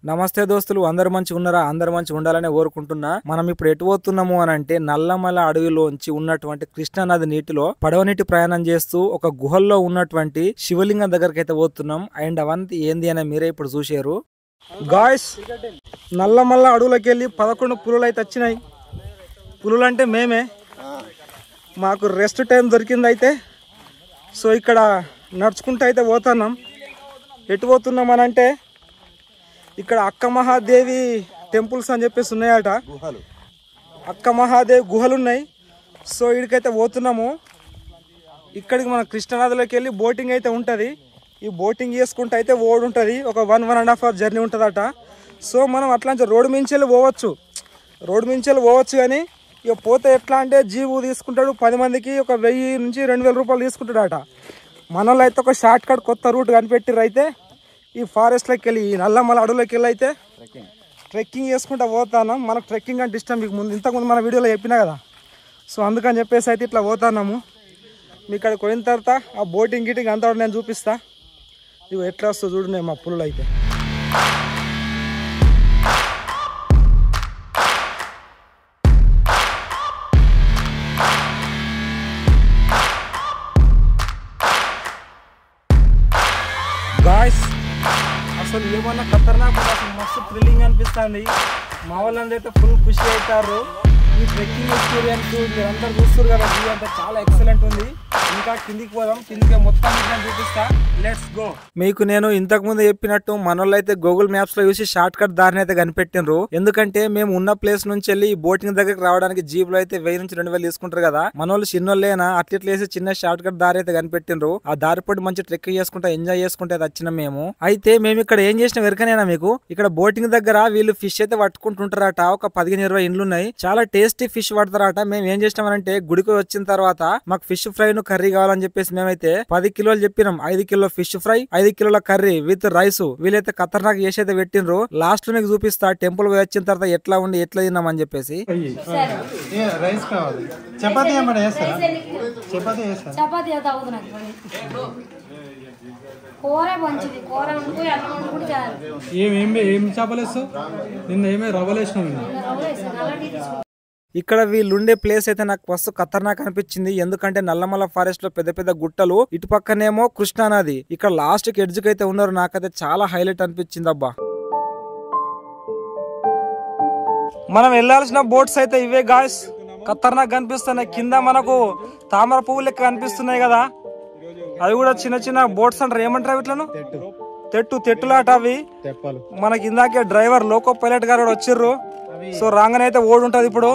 నమస్తే దోస్తులు, అందరు మంచిగా ఉన్నారా? అందరు మంచిగా ఉండాలని కోరుకుంటున్నా. మనం ఇప్పుడు ఎటు పోతున్నాము అని అంటే నల్లమల అడవిలోంచి ఉన్నటువంటి కృష్ణానది నీటిలో పడవ నీటి ప్రయాణం చేస్తూ ఒక గుహల్లో ఉన్నటువంటి శివలింగం దగ్గరికి అయితే పోతున్నాం. అండ్ అవంతి ఏంది అని మీరే ఇప్పుడు చూసారు. గాయ్స్, నల్లమల్ల అడవులకి వెళ్ళి 11 పులులు అయితే వచ్చినాయి. పులులు అంటే మేమే, మాకు రెస్ట్ టైం దొరికింది అయితే. సో ఇక్కడ నడుచుకుంటూ అయితే పోతున్నాం. ఎటు పోతున్నాం అని అంటే ఇక్కడ అక్క మహాదేవి టెంపుల్స్ అని చెప్పేసి ఉన్నాయట. అక్క మహాదేవి గుహలు ఉన్నాయి. సో ఇక్కడికైతే పోతున్నాము. ఇక్కడికి మన కృష్ణానదిలోకి వెళ్ళి బోటింగ్ అయితే ఉంటుంది. ఈ బోటింగ్ చేసుకుంటూ అయితే ఓడి ఉంటుంది. ఒక 1.5 hour జర్నీ ఉంటుందట. సో మనం అట్లా రోడ్డు మించెళ్ళి పోవచ్చు, కానీ ఇక పోతే ఎట్లా అంటే జీబు తీసుకుంటాడు. 10 మందికి ఒక 1000 నుంచి 2000 రూపాయలు తీసుకుంటాడట. మన వాళ్ళు అయితే ఒక షార్ట్ కట్ కొత్త రూట్ కనిపెట్టిర్రు. అయితే ఈ ఫారెస్ట్లోకి వెళ్ళి ఈ నల్లమల అడవులోకి వెళ్ళి అయితే ట్రెక్కింగ్ చేసుకుంటూ పోతాను. మనకు ట్రెక్కింగ్ అంటే ఇష్టం, మీకు ఇంతకుముందు మన వీడియోలో చెప్పినా కదా. సో అందుకని చెప్పేసి అయితే ఇట్లా పోతున్నాము. మీ ఇక్కడికి పోయిన తర్వాత ఆ బోటింగ్ గిటింగ్ అంతా నేను చూపిస్తా. ఇవి ఎట్లా వస్తుందో చూడు మా పులులు అయితే. గాయ్స్, అసలు ఏమన్నా ఖతర్నాక్, అసలు మస్తు థ్రిల్లింగ్ అనిపిస్తుంది. మా వాళ్ళందరైతే ఫుల్ ఖుషి అవుతారు. ఈ ట్రెక్కింగ్ ఎక్స్పీరియన్స్ మీరందరూ చూస్తారు కదా, వ్యూ అంతా చాలా ఎక్సలెంట్ ఉంది. ఇంకా కిందికి పోదాం, కిందికి మొత్తం చూపిస్తా. Let's go. మీకు నేను ఇంతకు ముందు చెప్పినట్టు మనోళ్ళు అయితే గూగుల్ మ్యాప్స్ లో చూసి షార్ట్ కట్ దారిని అయితే కనిపెట్టినరు. ఎందుకంటే మేము ఉన్న ప్లేస్ నుంచి వెళ్ళి ఈ బోటింగ్ దగ్గరికి రావడానికి జీప్ లో అయితే 1000 నుంచి 2000 తీసుకుంటారు కదా. మనోళ్ళు చిన్నోళ్ళేనా అట్లెట్లేసి చిన్న షార్ట్ కట్ దారి అయితే కనిపెట్టినరు. ఆ దారి పడి మంచి ట్రెక్కింగ్ చేసుకుంటా ఎంజాయ్ చేసుకుంటే వచ్చినాం మేము. అయితే మేము ఇక్కడ ఏం చేసిన వెరకనేనా మీకు, ఇక్కడ బోటింగ్ దగ్గర వీళ్ళు ఫిష్ అయితే పట్టుకుంటుంటారట. ఒక 15-20 ఇండ్లు ఉన్నాయి. చాలా టేస్టీ ఫిష్ పడతారట. మేము ఏం చేసినామంటే గుడికి వచ్చిన తర్వాత మాకు ఫిష్ ఫ్రై ను కర్రీ కావాలని చెప్పేసి మేమైతే 10 కిలోలు చెప్పినాం. 5 కిలో ఫిష్ ఫ్రై, 5 కిలోల కర్రీ విత్ రైస్. వీళ్ళైతే ఖతర్నాక్ చేసి అయితే పెట్టినరు. లాస్ట్ లో మీకు చూపిస్తా టెంపుల్ పోయి వచ్చిన తర్వాత ఎట్లా ఉండి ఎట్లా తిన్నాం అని చెప్పేసి. ఏం చేపలేస్తావు నిన్న? ఏమే రవ్వలేసినావు? ఇక్కడ వీళ్ళుండే ప్లేస్ అయితే నాకు మస్తు ఖతర్నాక్ అనిపించింది. ఎందుకంటే నల్లమల ఫారెస్ట్ లో పెద్ద పెద్ద గుట్టలు, ఇటు పక్కనేమో కృష్ణానది. ఇక్కడ లాస్ట్ కి ఎడ్జ్కి అయితే ఉన్నారు. నాకైతే చాలా హైలైట్ అనిపించింది అబ్బా. మనం వెళ్లాల్సిన బోట్స్ అయితే ఇవే గాయ్స్. ఖతర్నాక్ కనిపిస్తున్నాయి. కింద మనకు తామర పువ్వు లెక్క కనిపిస్తున్నాయి కదా, అవి కూడా చిన్న చిన్న బోట్స్ అంటారు. ఏమంటారు వీటిలను? తెట్టులాట అవి. మనకి ఇందాకే డ్రైవర్ లోకో పైలట్ గారు వచ్చిర్రు. సో రాగానైతే ఓడి ఉంటది ఇప్పుడు.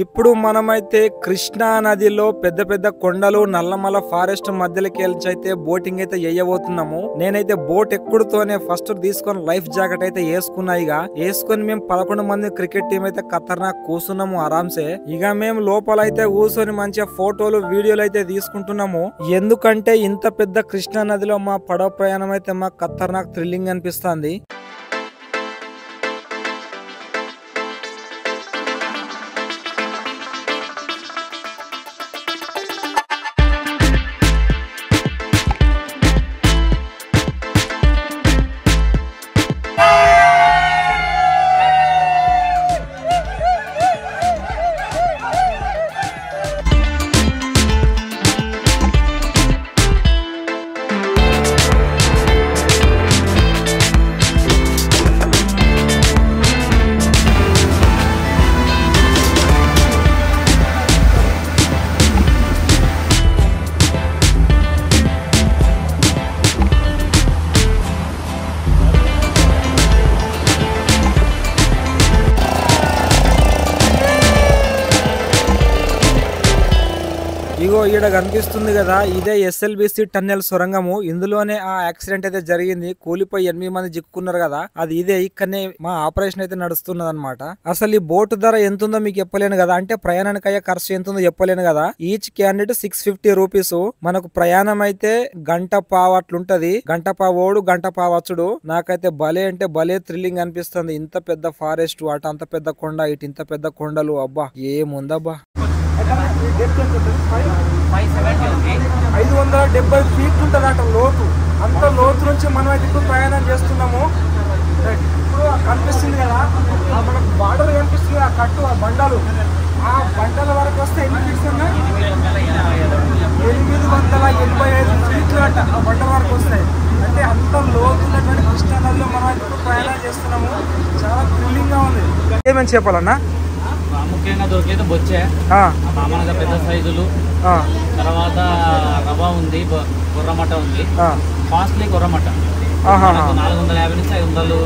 ఇప్పుడు మనమైతే కృష్ణా నదిలో పెద్ద పెద్ద కొండలు, నల్లమల ఫారెస్ట్ మధ్యలోకి వెళ్ళి అయితే బోటింగ్ అయితే వేయబోతున్నాము. నేనైతే బోట్ ఎక్కుడుతోనే ఫస్ట్ తీసుకొని లైఫ్ జాకెట్ అయితే వేసుకున్నా. ఇక వేసుకొని మేము 11 మంది క్రికెట్ టీం అయితే ఖతర్నాక్ కూర్చున్నాము ఆరాంసే. ఇక మేము లోపల అయితే కూర్చొని మంచిగా ఫోటోలు, వీడియోలు అయితే తీసుకుంటున్నాము. ఎందుకంటే ఇంత పెద్ద కృష్ణా నదిలో మా పడవ ప్రయాణం అయితే మాకు ఖతర్నాక్ థ్రిల్లింగ్ అనిపిస్తుంది. ఇగో ఈడ కనిపిస్తుంది కదా, ఇదే ఎస్ఎల్బిసి టన్నెల్ సొరంగము. ఇందులోనే ఆ యాక్సిడెంట్ అయితే జరిగింది, కూలిపోయి 8 మంది చిక్కుకున్నారు కదా, అది ఇదే. ఇక్కడనే మా ఆపరేషన్ అయితే నడుస్తున్నది అనమాట. అసలు ఈ బోటు ధర ఎంత ఉందో మీకు చెప్పలేను కదా, అంటే ప్రయాణానికి అయ్యే ఖర్చు ఎంత ఉందో చెప్పలేను కదా. Each candidate 650 rupees. మనకు ప్రయాణం అయితే గంట పావు అట్లుంటది. గంట పావు ఓడు గంట పావు వచ్చుడు. నాకైతే భలే అంటే భలే థ్రిల్లింగ్ అనిపిస్తుంది. ఇంత పెద్ద ఫారెస్ట్, అటు అంత పెద్ద కొండ, ఇటు ఇంత పెద్ద కొండలు, అబ్బా ఏముందబ్బా. 570 ఫీట్లు ఉంటుంది అంట లోతు. అంత లోతు నుంచి మనం అయితే ఇప్పుడు ప్రయాణం చేస్తున్నాము. ఇప్పుడు కనిపిస్తుంది కదా, మనకు బార్డర్ కనిపిస్తుంది, ఆ కట్టు, ఆ బండలు, ఆ బండల వరకు వస్తే ఎన్ని ఫీట్స్ ఉన్నాయి? 885 ఫీట్లు అంట ఆ బండల వరకు వస్తాయి. అంటే అంత లోతు ఉన్నటువంటి కృష్ణా నదిలో మనం అయితే ఇప్పుడు ప్రయాణం చేస్తున్నాము. చాలా థ్రిల్లింగ్ గా ఉంది. ఏమని చెప్పాలన్నా? ముఖ్యంగా దొరికేది బొచ్చే, మామూలుగా పెద్ద సైజులు, తర్వాత రవ్వ ఉంది, కొర్రమట ఉంది. కాస్ట్లీ కొర్రమట 450 నుంచి 500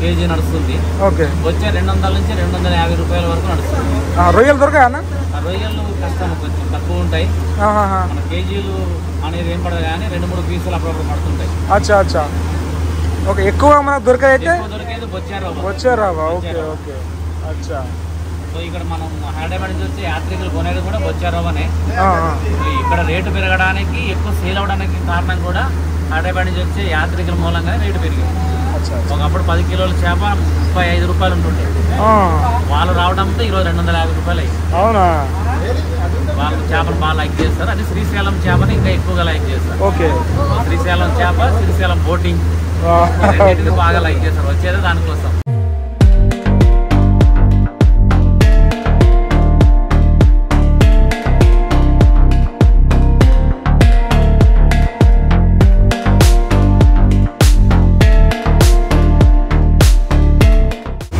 కేజీ నడుస్తుంది. వచ్చే 200 నుంచి 250 రూపాయల వరకు నడుస్తుంది. రొయ్యలు దొరకాయన్న? రొయ్యలు కష్టం, కొంచెం తక్కువ ఉంటాయి. మన కేజీలు అనేది ఏం పడదు కానీ 2-3 పీసులు అప్పుడప్పుడు పడుతుంటాయి. అచ్చా అచ్చా, ఓకే. ఎక్కువ మనకు దొరికేది బొచ్చే రవ్వ. ఓకే ఓకే, అచ్చా. సో ఇక్కడ మనం హైదరాబాద్ నుంచి వచ్చే యాత్రికులు కొనేది కూడా బొచ్చే రవ్వనే. ఇక్కడ రేటు పెరగడానికి, ఎక్కువ సేల్ అవడానికి కారణం కూడా హైదరాబాద్ నుంచి వచ్చే యాత్రికుల మూలంగా రేటు పెరిగింది. ఒకప్పుడు 10 కిలోల చేప 35 రూపాయలు ఉంటుండే, వాళ్ళు రావడంతో ఈరోజు 250 రూపాయలు అయ్యి. అవునా? వాళ్ళు చేపలు బాగా లైక్ చేస్తారు. అది శ్రీశైలం చేపని ఇంకా ఎక్కువగా లైక్ చేస్తారు. ఓకే, శ్రీశైలం చేప, శ్రీశైలం బోటింగ్ బాగా లైక్ చేస్తారు. వచ్చేది దానికోసం.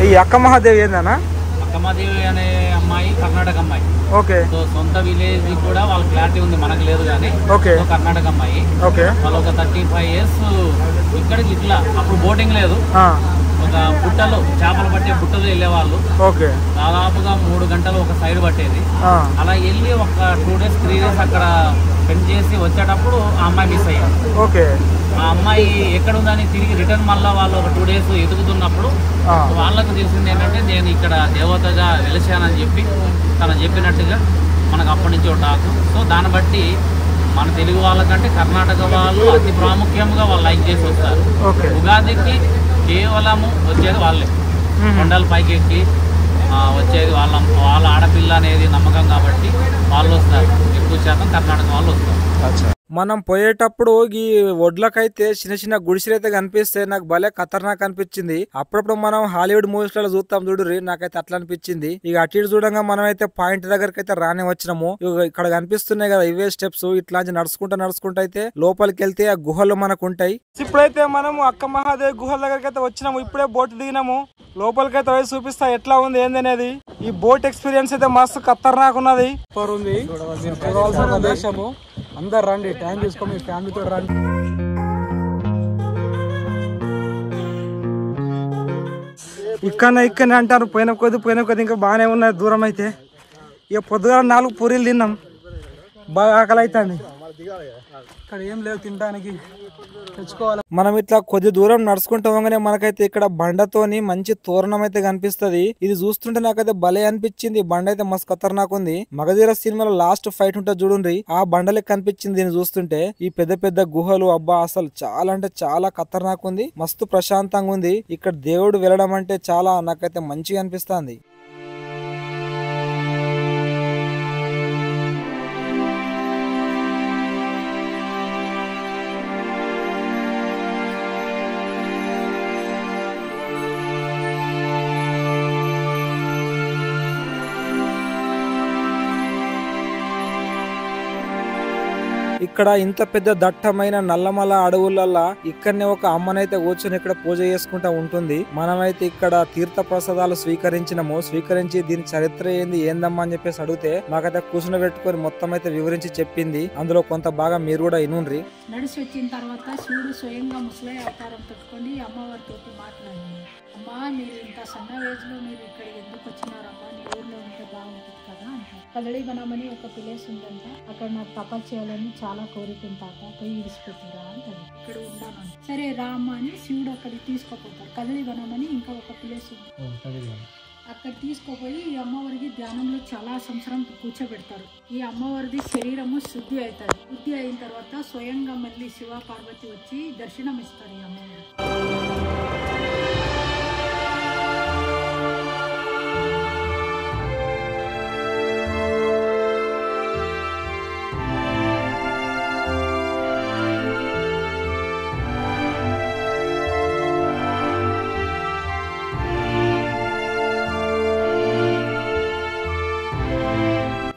ఈ అక్క మహాదేవి ఏందన్నా? అక్క మహాదేవి అనే అమ్మాయి కర్ణాటక అమ్మాయి. ఓకే. సో సొంత విలేజ్ కూడా వాళ్ళ క్లారిటీ ఉంది, మనకు లేదు కానీ. ఓకే. కర్ణాటక అమ్మాయి. ఓకే. వాళ్ళు ఒక 35 years ఇక్కడికి ఇట్లా, అప్పుడు బోటింగ్ లేదు, ఒక బుట్టలో చేపలు పట్టే బుట్టలో వెళ్ళేవాళ్ళు. ఓకే. దాదాపుగా 3 గంటలు ఒక సైడ్ పట్టేది. అలా వెళ్ళి ఒక 2 days 3 days అక్కడ స్పెండ్ చేసి వచ్చేటప్పుడు ఆ అమ్మాయి మిస్ అయ్యారు. ఓకే. ఆ అమ్మాయి ఎక్కడ ఉందని తిరిగి రిటర్న్ మళ్ళీ వాళ్ళు ఒక 2 days ఎదుగుతున్నప్పుడు వాళ్ళకు తెలిసింది ఏంటంటే, నేను ఇక్కడ దేవతగా వెలిశానని చెప్పి తను చెప్పినట్టుగా మనకు అప్పటి నుంచి ఒక టాకు. సో దాన్ని బట్టి మన తెలుగు వాళ్ళకంటే కర్ణాటక వాళ్ళు అతి ప్రాముఖ్యంగా వాళ్ళు లైక్ చేసి వస్తారు. ఉగాదికి కేవలము వచ్చేది వాళ్ళే, కొండల పైకి ఎక్కి వచ్చేది వాళ్ళ ఆడపిల్ల అనేది నమ్మకం కాబట్టి వాళ్ళు వస్తారు. ఎక్కువ శాతం కర్ణాటక వాళ్ళు వస్తారు. మనం పోయేటప్పుడు ఈ ఒడ్లకైతే చిన్న చిన్న గుడిసెలు అయితే కనిపిస్తే నాకు భలే ఖతర్నాక్ అనిపించింది. అప్పుడప్పుడు మనం హాలీవుడ్ మూవీస్ లో చూస్తాం చూడుర్రి, నాకైతే అట్లా అనిపించింది. ఇక అటు ఇటు చూడంగా మనం అయితే పాయింట్ దగ్గరకి అయితే రానే వచ్చినాము. ఇక్కడ కనిపిస్తున్నాయి కదా ఇవే స్టెప్స్, ఇట్లా నడుచుకుంటూ అయితే లోపలికి వెళ్తే ఆ గుహలు మనకు ఉంటాయి. ఇప్పుడైతే మనము అక్క మహాదేవి గుహల దగ్గరికి అయితే వచ్చినాము. ఇప్పుడే బోట్ దిగినాము. లోపలికైతే పోయి చూపిస్తా ఎట్లా ఉంది ఏందనేది. ఈ బోట్ ఎక్స్పీరియన్స్ అయితే మస్తు ఖతర్నాక్ ఉన్నది. దేశము అందరు రండి, టైం తీసుకో, మీ ఫ్యామిలీతో రండి. ఇక్కడనే అంటారు, పోయిన కొద్ది ఇంకా బాగానే ఉన్నాయి. దూరం అయితే ఇక పొద్దుగా 4 పూరీలు తిన్నాం, బాగా ఆకలి అవుతుంది. ఇక్కడ ఏం లేవు తినడానికి, తెచ్చుకోవాలి. మనం ఇట్లా కొద్ది దూరం నడుచుకుంటూ పోగానే మనకైతే ఇక్కడ బండతోని మంచి తోరణం అయితే కనిపిస్తది. ఇది చూస్తుంటే నాకైతే భలే అనిపించింది. బండ అయితే మస్తు ఖతర్నాక్ ఉంది. మగధీర సినిమాలో లాస్ట్ ఫైట్ ఉంటుంది చూడండి, ఆ బండలే కనిపించింది దీన్ని చూస్తుంటే. ఈ పెద్ద పెద్ద గుహలు, అబ్బా అసలు చాలా అంటే చాలా ఖతర్నాక్ ఉంది. మస్తు ప్రశాంతంగా ఉంది. ఇక్కడ దేవుడు వెళ్ళడం అంటే చాలా నాకైతే మంచిగా అనిపిస్తుంది. ఇక్కడ ఇంత పెద్ద దట్టమైన నల్లమల అడవులల్లా ఇక్కడనే ఒక అమ్మనైతే కూర్చొని ఇక్కడ పూజ చేసుకుంటా ఉంటుంది. మనమైతే ఇక్కడ తీర్థ ప్రసాదాలు స్వీకరించి దీని చరిత్ర ఏందమ్మా అని చెప్పేసి అడిగితే మాకైతే కూర్చుని పెట్టుకొని మొత్తం అయితే వివరించి చెప్పింది. అందులో కొంత బాగా మీరు కూడా ఇనుండ్రి. నడిచి వచ్చిన తర్వాత శివుడు స్వయంగా ముసలై అవతారం పెట్టుకొని అమ్మవారితో మాట్లాడింది. అమ్మా మీరు ఇంత సన్న ఏజ్ లో మీరు ఇక్కడ ఎందుకు వచ్చినారమ్మా, నీ ఊర్లో ఉంటే బాగుంటుంది కదా అంటారు. కదళివనమని ఒక ప్లేస్ ఉందంట, అక్కడ నాకు తపస్సు చేయాలని చాలా కోరుకుంటాక పోయి విడిచిపెట్టిరా అంటారు. ఇక్కడ ఉన్నాను, సరే రామ్మ అని శివుడు అక్కడికి తీసుకుపోతారు. కదళివనమని ఇంకా ఒక ప్లేస్ ఉంది, అక్కడ తీసుకుపోయి ఈ అమ్మవారికి ధ్యానంలో చాలా సంవత్సరం కూర్చోబెడతారు. ఈ అమ్మవారిది శరీరము శుద్ధి అవుతుంది. శుద్ధి అయిన తర్వాత స్వయంగా మళ్ళీ శివ పార్వతి వచ్చి దర్శనం ఇస్తారు ఈ అమ్మవారు.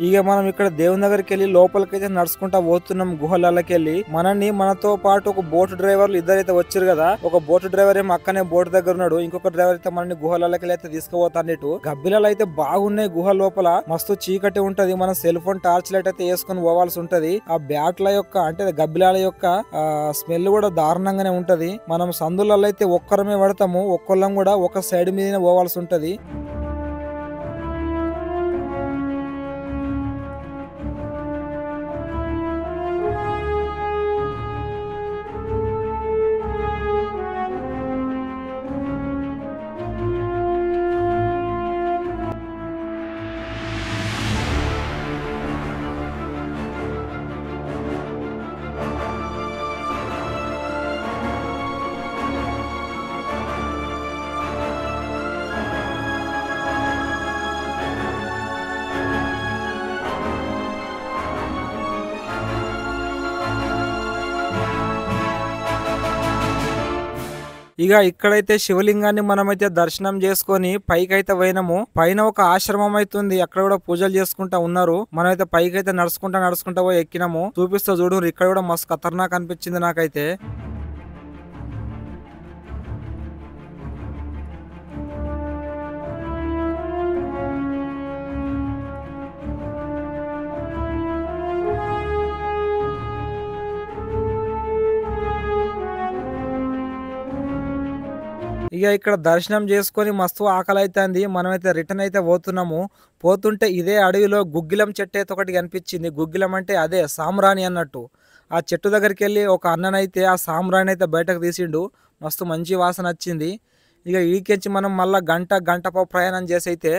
ఇక మనం ఇక్కడ దేవుని దగ్గరికి వెళ్ళి లోపలికైతే నడుచుకుంటా పోతున్నాం. గుహలకి వెళ్ళి మనతో పాటు ఒక బోట్ డ్రైవర్లు ఇద్దరైతే వచ్చారు కదా. ఒక బోట్ డ్రైవర్ ఏమో అక్కనే బోట్ దగ్గర ఉన్నాడు, ఇంకొక డ్రైవర్ అయితే మనని గుహలకి అయితే తీసుకుపోతాన్నట్టు. గబ్బిలాలు అయితే బాగున్నాయి. గుహ లోపల మస్తు చీకటి ఉంటది. మనం సెల్ ఫోన్ టార్చ్ లైట్ అయితే వేసుకొని పోవాల్సి ఉంటది. ఆ బ్యాట్ల యొక్క అంటే గబ్బిలాల యొక్క స్మెల్ కూడా దారుణంగానే ఉంటది. మనం సందులలో అయితే ఒక్కరమే పడతాము, ఒక్కళ్ళం కూడా ఒక సైడ్ మీదనే పోవాల్సి ఉంటది. ఇక ఇక్కడైతే శివలింగాన్ని మనమైతే దర్శనం చేసుకొని పైకైతే పోయినాము. పైన ఒక ఆశ్రమం అవుతుంది, అక్కడ కూడా పూజలు చేసుకుంటా ఉన్నారు. మనమైతే పైకైతే నడుచుకుంటా పోయి ఎక్కినాము. చూపిస్తా చూడు, ఇక్కడ కూడా మస్తు ఖతర్నాక్ అనిపించింది నాకైతే. ఇక ఇక్కడ దర్శనం చేసుకొని మస్తు ఆకలి అవుతుంది. మనమైతే రిటర్న్ అయితే పోతున్నాము. పోతుంటే ఇదే అడవిలో గుగ్గిలం చెట్టు అయితే ఒకటి కనిపించింది. గుగ్గిలం అంటే అదే సాంబ్రాణి అన్నట్టు. ఆ చెట్టు దగ్గరికి వెళ్ళి ఒక అన్ననైతే ఆ సాంబ్రాణి అయితే బయటకు తీసిండు. మస్తు మంచి వాసన వచ్చింది. ఇక ఈకెంచి మనం మళ్ళీ గంట ప్రయాణం చేసి అయితే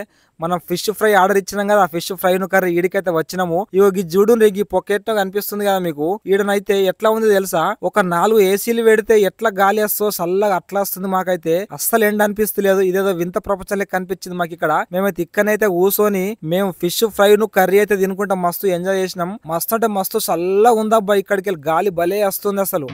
మనం ఫిష్ ఫ్రై ఆర్డర్ ఇచ్చినాం కదా. ఆ ఫిష్ ఫ్రై కర్రీ ఈడికైతే వచ్చినాము. ఈ జూడు ఈ పొకెట్ కనిపిస్తుంది కదా మీకు. ఈడనైతే ఎట్లా ఉంది తెలుసా, ఒక 4 ఏసీలు పెడితే ఎట్లా గాలి వస్తో చల్లగా అట్లా వస్తుంది. మాకైతే అస్సలు ఎండ అనిపిస్తలేదు. ఇదేదో వింత ప్రపంచం లెక్క కనిపించింది మాకు ఇక్కడ. మేమైతే ఇక్కడైతే కూర్చొని మేము ఫిష్ ఫ్రై కర్రీ అయితే తినుకుంటా మస్తు ఎంజాయ్ చేసినాం. మస్తు అంటే మస్తు చల్లగా ఉందబ్బా. ఇక్కడికి వెళ్ళి గాలి భలే వస్తుంది అసలు.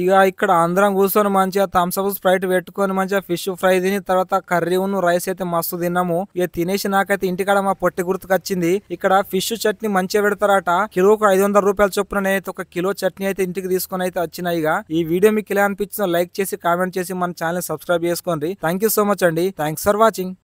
ఇక ఇక్కడ అందరం కూర్చొని మంచిగా థమ్స్అప్ స్ప్రైట్ పెట్టుకొని మంచిగా ఫిష్ ఫ్రై తిని తర్వాత కర్రీ రైస్ అయితే మస్తు తిన్నాము. ఇక తినేసి నాకైతే ఇంటికాడ మా పొట్టి గుర్తుకొచ్చింది. ఇక్కడ ఫిష్ చట్నీ మంచిగా పెడతారట. కిలోకు 500 రూపాయల చొప్పున నేనైతే ఒక కిలో చట్నీ అయితే ఇంటికి తీసుకొని అయితే వచ్చినాయి. ఇక ఈ వీడియో మీకు ఎలా అనిపించిందో లైక్ చేసి కామెంట్ చేసి మన ఛానల్ సబ్స్క్రైబ్ చేసుకోండి. థ్యాంక్ యూ సో మచ్ అండి. Thanks for watching.